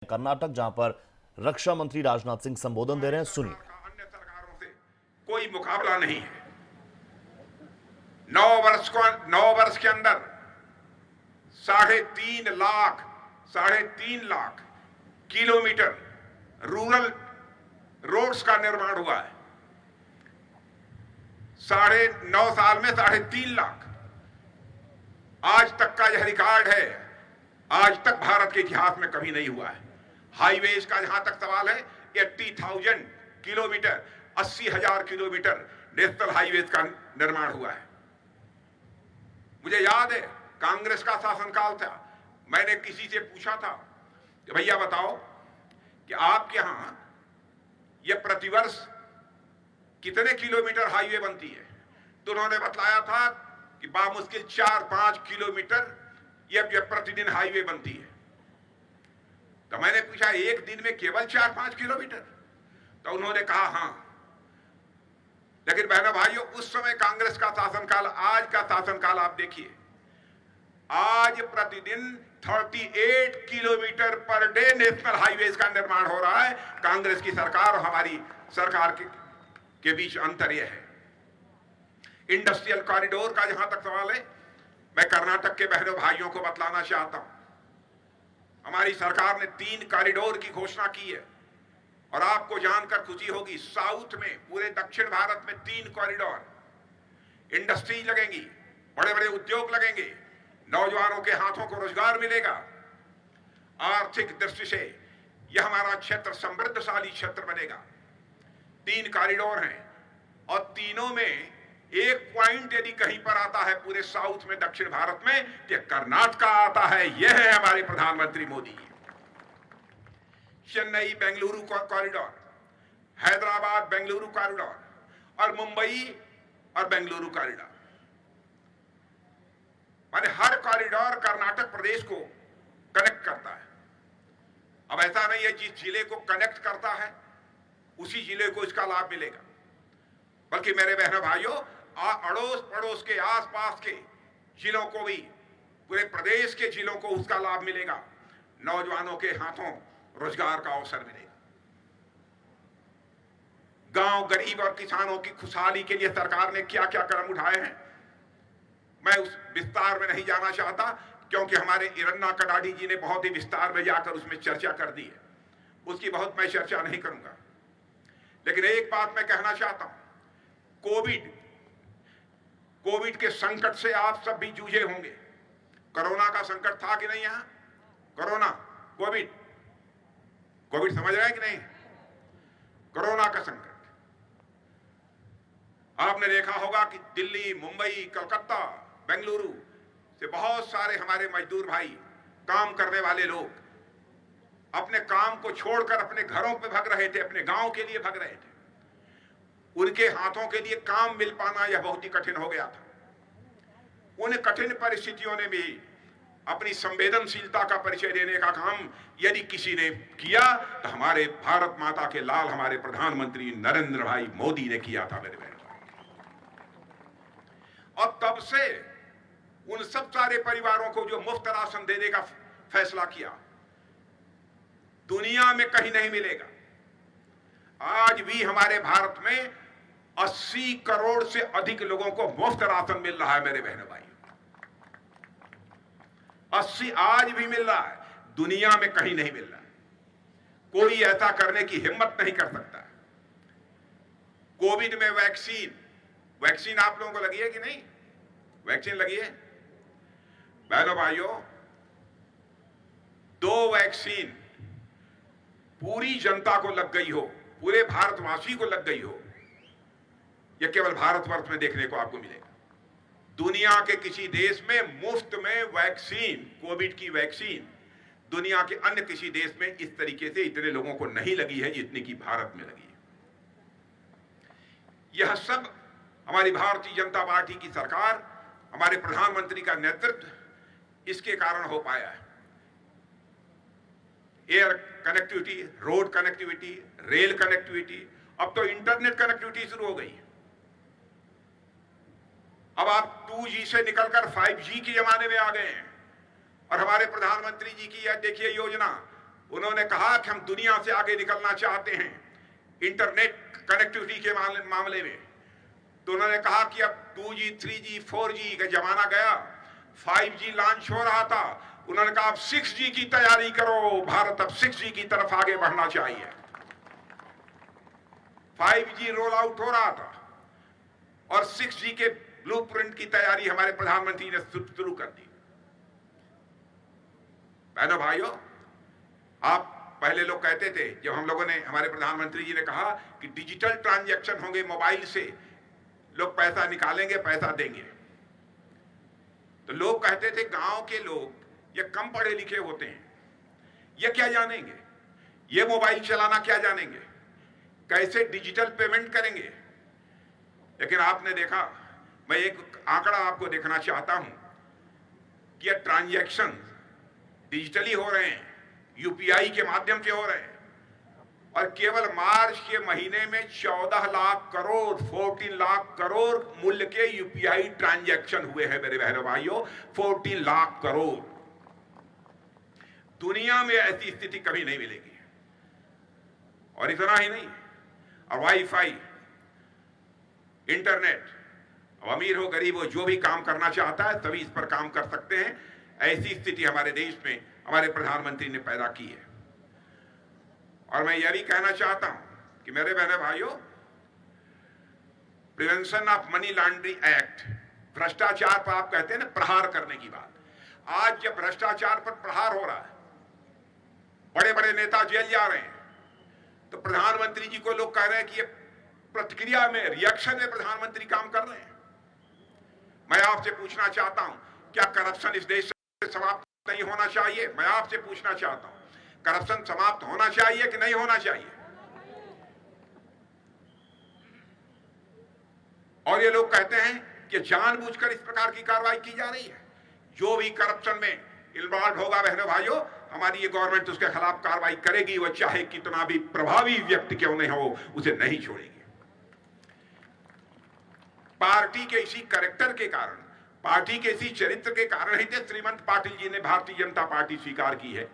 कर्नाटक, जहां पर रक्षा मंत्री राजनाथ सिंह संबोधन दे रहे हैं। सुनिए। अन्य सरकारों से कोई मुकाबला नहीं है। 9 वर्ष के अंदर 3.5 लाख किलोमीटर रूरल रोड्स का निर्माण हुआ है। 9.5 साल में 3.5 लाख। आज तक का यह रिकॉर्ड है। आज तक भारत के इतिहास में कभी नहीं हुआ है। हाईवेज का जहां तक सवाल है, 80,000 किलोमीटर, 80,000 किलोमीटर नेशनल हाईवेज का निर्माण हुआ है। मुझे याद है, कांग्रेस का शासनकाल था। मैंने किसी से पूछा था कि भैया बताओ कि आपके यहां यह प्रतिवर्ष कितने किलोमीटर हाईवे बनती है। तो उन्होंने बताया था कि बामुश्किल 4-5 किलोमीटर यह प्रतिदिन हाईवे बनती है। तो मैंने पूछा, एक दिन में केवल 4-5 किलोमीटर? तो उन्होंने कहा हाँ। लेकिन बहनों भाइयों, उस समय कांग्रेस का शासनकाल, आज का शासनकाल आप देखिए। आज प्रतिदिन 38 kilometre per day national highways का निर्माण हो रहा है। कांग्रेस की सरकार और हमारी सरकार के बीच अंतर यह है। इंडस्ट्रियल कॉरिडोर का जहां तक सवाल है, मैं कर्नाटक के बहनों भाइयों को बतलाना चाहता हूं। हमारी सरकार ने 3 कॉरिडोर की घोषणा की है और आपको जानकर खुशी होगी, साउथ में, पूरे दक्षिण भारत में 3 कॉरिडोर। इंडस्ट्री लगेंगी, बड़े बड़े उद्योग लगेंगे, नौजवानों के हाथों को रोजगार मिलेगा। आर्थिक दृष्टि से यह हमारा क्षेत्र समृद्धशाली क्षेत्र बनेगा। 3 कॉरिडोर हैं और तीनों में एक पॉइंट यदि कहीं पर आता है पूरे साउथ में, दक्षिण भारत में, तो कर्नाटक आता है। यह है हमारे प्रधानमंत्री मोदी जी। चेन्नई बेंगलुरु कॉरिडोर, हैदराबाद बेंगलुरु कॉरिडोर और मुंबई और बेंगलुरु कॉरिडोर। माने हर कॉरिडोर कर्नाटक प्रदेश को कनेक्ट करता है। अब ऐसा नहीं है जिस जिले को कनेक्ट करता है उसी जिले को इसका लाभ मिलेगा, बल्कि मेरे बहनों भाइयों, अड़ोस पड़ोस के आसपास के जिलों को भी, पूरे प्रदेश के जिलों को उसका लाभ मिलेगा। नौजवानों के हाथों रोजगार का अवसर मिलेगा। गांव, गरीब और किसानों की खुशहाली के लिए सरकार ने क्या क्या कदम उठाए हैं, मैं उस विस्तार में नहीं जाना चाहता, क्योंकि हमारे इरन्ना कडाडी जी ने बहुत ही विस्तार में जाकर उसमें चर्चा कर दी है। उसकी बहुत मैं चर्चा नहीं करूंगा। लेकिन एक बात मैं कहना चाहता हूं, कोविड के संकट से आप सब भी जूझे होंगे। कोरोना का संकट था कि नहीं? यहां कोरोना, कोविड समझ रहे हैं कि नहीं? कोरोना का संकट आपने देखा होगा कि दिल्ली, मुंबई, कलकत्ता, बेंगलुरु से बहुत सारे हमारे मजदूर भाई, काम करने वाले लोग अपने काम को छोड़कर अपने घरों पे भाग रहे थे, अपने गांव के लिए भाग रहे थे। उनके हाथों के लिए काम मिल पाना यह बहुत ही कठिन हो गया था। उन कठिन परिस्थितियों ने भी अपनी संवेदनशीलता का परिचय देने का काम यदि किसी ने किया तो हमारे भारत माता के लाल, हमारे प्रधानमंत्री नरेंद्र भाई मोदी ने किया था मेरे बहन। और तब से उन सब सारे परिवारों को जो मुफ्त राशन देने का फैसला किया, दुनिया में कहीं नहीं मिलेगा। आज भी हमारे भारत में 80 करोड़ से अधिक लोगों को मुफ्त राशन मिल रहा है मेरे बहनों भाई। 80 आज भी मिल रहा है, दुनिया में कहीं नहीं मिल रहा है। कोई ऐसा करने की हिम्मत नहीं कर सकता। कोविड में वैक्सीन आप लोगों को लगी है कि नहीं? वैक्सीन लगी है बहनों भाइयों। 2 वैक्सीन पूरी जनता को लग गई हो, पूरे भारतवासी को लग गई हो, यह केवल भारतवर्ष में देखने को आपको मिलेगा। दुनिया के किसी देश में मुफ्त में वैक्सीन, कोविड की वैक्सीन, दुनिया के अन्य किसी देश में इस तरीके से इतने लोगों को नहीं लगी है जितनी की भारत में लगी है। यह सब हमारी भारतीय जनता पार्टी की सरकार, हमारे प्रधानमंत्री का नेतृत्व, इसके कारण हो पाया है। Air connectivity, road connectivity, rail connectivity, अब तो इंटरनेट कनेक्टिविटी शुरू हो गई। अब आप 2G से निकलकर 5G के जमाने में आ गए हैं। और हमारे प्रधानमंत्री जी की यह देखिए योजना, उन्होंने कहा कि हम दुनिया से आगे निकलना चाहते हैं इंटरनेट कनेक्टिविटी के मामले में। तो उन्होंने कहा कि अब 2G, 3G, 4G का जमाना गया, 5G लॉन्च हो रहा था। उन्होंने कहा अब 6G की तैयारी करो, भारत अब 6G की तरफ आगे बढ़ना चाहिए। 5G रोल आउट हो रहा था और 6G के ब्लूप्रिंट की तैयारी हमारे प्रधानमंत्री ने शुरू कर दी। बहनों भाइयों, आप पहले लोग कहते थे, जब हम लोगों ने, हमारे प्रधानमंत्री जी ने कहा कि डिजिटल ट्रांजैक्शन होंगे, मोबाइल से लोग पैसा निकालेंगे, पैसा देंगे, तो लोग कहते थे गांव के लोग ये कम पढ़े लिखे होते हैं, ये क्या जानेंगे, ये मोबाइल चलाना क्या जानेंगे, कैसे डिजिटल पेमेंट करेंगे। लेकिन आपने देखा, मैं एक आंकड़ा आपको देखना चाहता हूं कि ये ट्रांजैक्शन डिजिटली हो रहे हैं, यूपीआई के माध्यम से हो रहे हैं, और केवल मार्च के महीने में 14 लाख करोड़ 14 लाख करोड़ मूल्य के यूपीआई ट्रांजैक्शन हुए हैं मेरे बहनों भाइयों, 14 लाख करोड़। दुनिया में ऐसी स्थिति कभी नहीं मिलेगी। और इतना ही नहीं, और वाईफाई, इंटरनेट, अमीर हो गरीब हो, जो भी काम करना चाहता है सभी इस पर काम कर सकते हैं। ऐसी स्थिति हमारे देश में हमारे प्रधानमंत्री ने पैदा की है। और मैं यह भी कहना चाहता हूं कि मेरे बहने भाइयों, prevention of money laundering act, भ्रष्टाचार पर आप कहते हैं ना प्रहार करने की बात, आज जब भ्रष्टाचार पर प्रहार हो रहा है, बड़े बड़े नेता जेल जा रहे हैं, तो प्रधानमंत्री जी को लोग कह रहे हैं कि ये प्रतिक्रिया में, रिएक्शन में प्रधानमंत्री काम कर रहे हैं। मैं आपसे पूछना चाहता हूं, क्या करप्शन इस देश से समाप्त नहीं होना चाहिए? मैं आपसे पूछना चाहता हूं, करप्शन समाप्त होना चाहिए कि नहीं होना चाहिए? और ये लोग कहते हैं कि जानबूझकर इस प्रकार की कार्रवाई की जा रही है। जो भी करप्शन में इन्वॉल्व होगा बहनों भाइयों, हमारी ये गवर्नमेंट उसके खिलाफ कार्रवाई करेगी, वो चाहे कितना भी प्रभावी व्यक्ति क्यों नहीं हो, उसे नहीं छोड़ेगी। पार्टी के इसी कैरेक्टर के कारण, पार्टी के इसी चरित्र के कारण ही तो श्रीमंत पाटिल जी ने भारतीय जनता पार्टी स्वीकार की है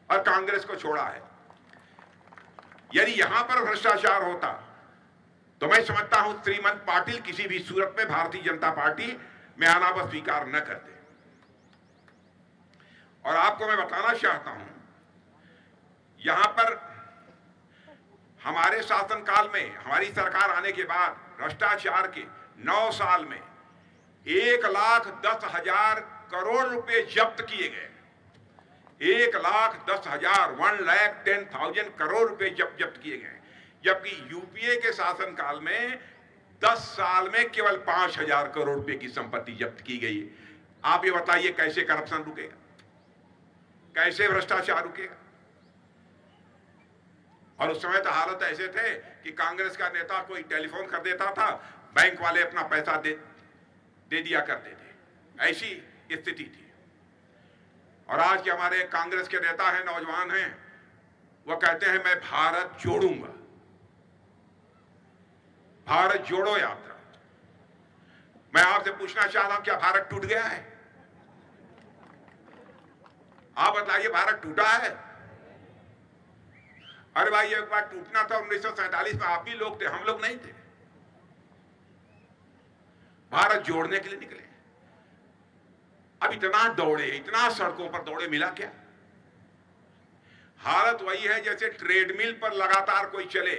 और कांग्रेस को छोड़ा है। यदि यहां पर भ्रष्टाचार होता तो मैं समझता हूं श्रीमंत पाटिल किसी भी सूरत में भारतीय जनता पार्टी में आना व स्वीकार न करते। और आपको मैं बताना चाहता हूं, यहां पर हमारे शासनकाल में, हमारी सरकार आने के बाद भ्रष्टाचार के 9 साल में 1,10,000 करोड़ रुपए जब्त किए गए। 1,10,000 1,10,000 करोड़ रुपए जब्त किए गए, जबकि यूपीए के शासनकाल में 10 साल में केवल 5,000 करोड़ रुपए की संपत्ति जब्त की गई। आप ये बताइए कैसे करप्शन रुकेगा, कैसे भ्रष्टाचार रुकेगा? और उस समय तो हालत ऐसे थे कि कांग्रेस का नेता कोई टेलीफोन कर देता था, बैंक वाले अपना पैसा दे दिया करते थे, ऐसी स्थिति थी। और आज के हमारे कांग्रेस के नेता हैं, नौजवान हैं, वो कहते हैं मैं भारत जोड़ूंगा, भारत जोड़ो यात्रा। मैं आपसे पूछना चाहता हूं, क्या भारत टूट गया है? आप बताइए, भारत टूटा है? अरे भाई, एक बार टूटना था 1947 में, आप भी लोग थे, हम लोग नहीं थे। भारत जोड़ने के लिए निकले। अब इतना दौड़े, इतना सड़कों पर दौड़े, मिला क्या? हालत वही है जैसे ट्रेडमिल पर लगातार कोई चले